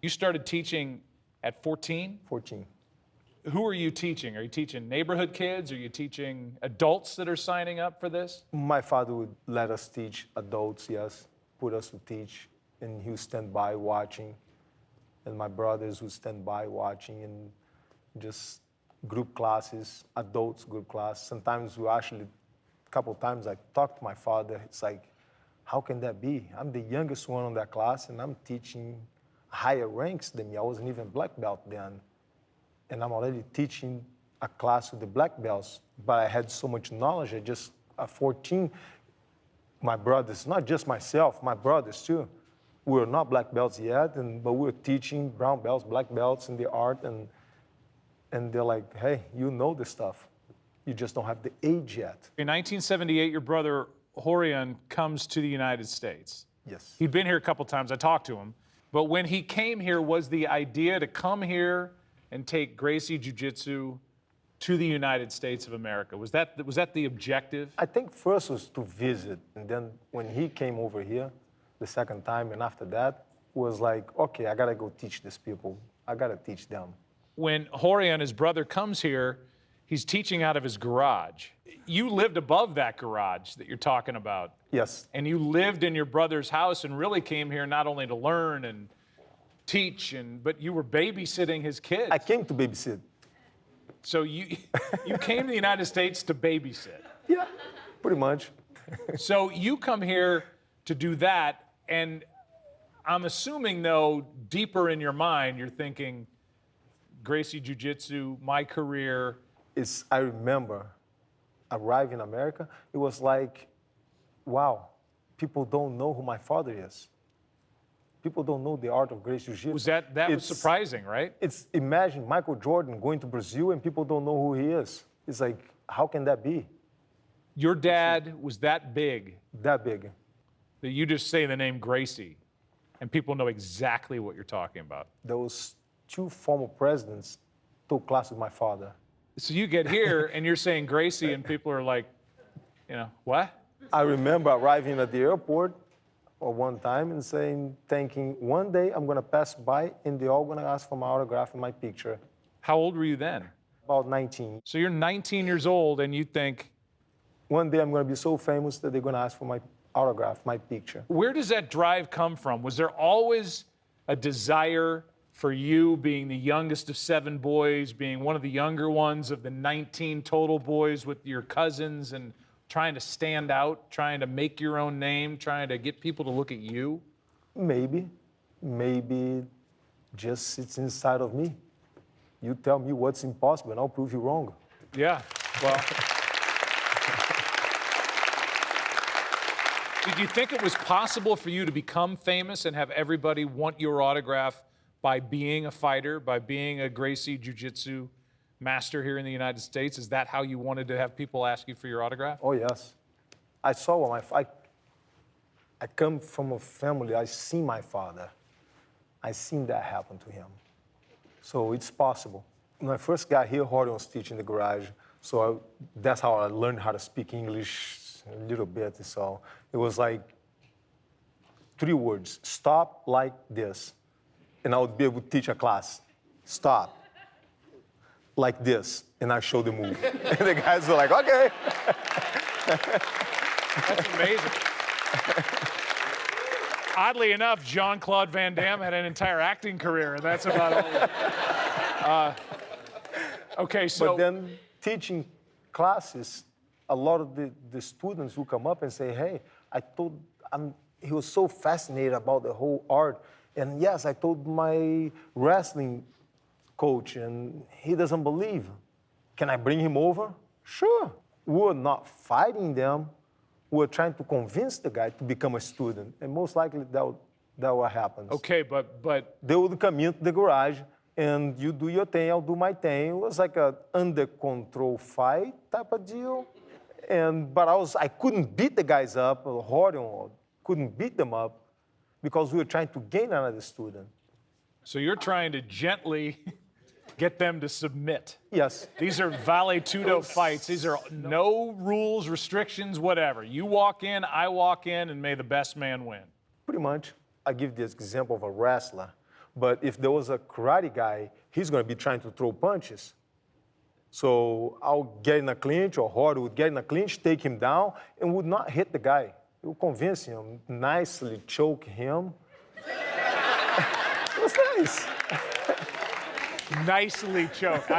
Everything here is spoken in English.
You started teaching at 14? 14. Who are you teaching? Are you teaching neighborhood kids? Are you teaching adults that are signing up for this? My father would let us teach adults, yes, put us to teach, and he would stand by watching. And my brothers would stand by watching, and just group classes, adults group class. Sometimes we actually, a couple times I talked to my father, it's like, how can that be? I'm the youngest one in that class, and I'm teaching higher ranks than me. I wasn't even black belt then. And I'm already teaching a class with the black belts, but I had so much knowledge. At 14, my brothers, not just myself, my brothers too, we were not black belts yet, but we were teaching brown belts, black belts in the art, and they're like, hey, you know this stuff. You just don't have the age yet. In 1978, your brother Rorion comes to the United States. Yes. He'd been here a couple times, I talked to him. But when he came here, was the idea to come here and take Gracie Jiu-Jitsu to the United States of America? Was that the objective? I think first was to visit, and then when he came over here the second time, and after that, was like, okay, I gotta go teach these people. I gotta teach them. When Rorion, his brother, comes here, he's teaching out of his garage. You lived above that garage that you're talking about. Yes. And you lived in your brother's house and really came here not only to learn and teach, but you were babysitting his kids. I came to babysit. So you came to the United States to babysit. Yeah, pretty much. So you come here to do that, and I'm assuming, though, deeper in your mind, you're thinking, Gracie Jiu-Jitsu, my career. I remember arriving in America, it was like, wow, people don't know who my father is. People don't know the art of Gracie Jiu-Jitsu. That was surprising, right? Imagine Michael Jordan going to Brazil and people don't know who he is. It's like, how can that be? Your dad was that big. That big. That you just say the name Gracie, and people know exactly what you're talking about. There was 2 former presidents took class with my father. So you get here and you're saying Gracie, and people are like, what? I remember arriving at the airport one time and thinking, one day I'm gonna pass by and they're all gonna ask for my autograph and my picture. How old were you then? About 19. So you're 19 years old and you think, one day I'm gonna be so famous that they're gonna ask for my autograph, my picture. Where does that drive come from? Was there always a desire for you, being the youngest of 7 boys, being one of the younger ones of the 19 total boys with your cousins, and trying to stand out, trying to make your own name, trying to get people to look at you? Maybe just sits inside of me. You tell me what's impossible and I'll prove you wrong. Yeah, well. Did you think it was possible for you to become famous and have everybody want your autograph by being a fighter, by being a Gracie Jiu-Jitsu master here in the United States? Is that how you wanted to have people ask you for your autograph? Oh, yes. I saw I come from a family, I seen my father. I seen that happen to him. So it's possible. When I first got here, Rorion was teaching in the garage. So that's how I learned how to speak English a little bit. So it was like 3 words, stop like this. And I would be able to teach a class, stop, like this, and I show the move. And the guys were like, okay. That's amazing. Oddly enough, Jean-Claude Van Damme had an entire acting career, and that's about all. Okay, so. But then teaching classes, a lot of the students will come up and say, hey, he was so fascinated about the whole art. And yes, I told my wrestling coach, and he doesn't believe. Can I bring him over? Sure. We're not fighting them. We're trying to convince the guy to become a student. And most likely that what happens. Okay, but they would come into the garage, and you do your thing, I'll do my thing. It was like a under control fight type of deal. But I couldn't beat the guys up, Rorion couldn't beat them up, because we were trying to gain another student. So you're trying to gently get them to submit. Yes. These are vale tudo fights. These are no rules, restrictions, whatever. You walk in, I walk in, and may the best man win. Pretty much. I give this example of a wrestler But if there was a karate guy, he's going to be trying to throw punches. So I'll get in a clinch, or Horde would get in a clinch, take him down, and would not hit the guy. It would convince him, nicely choke him. It was nice. Nicely choked.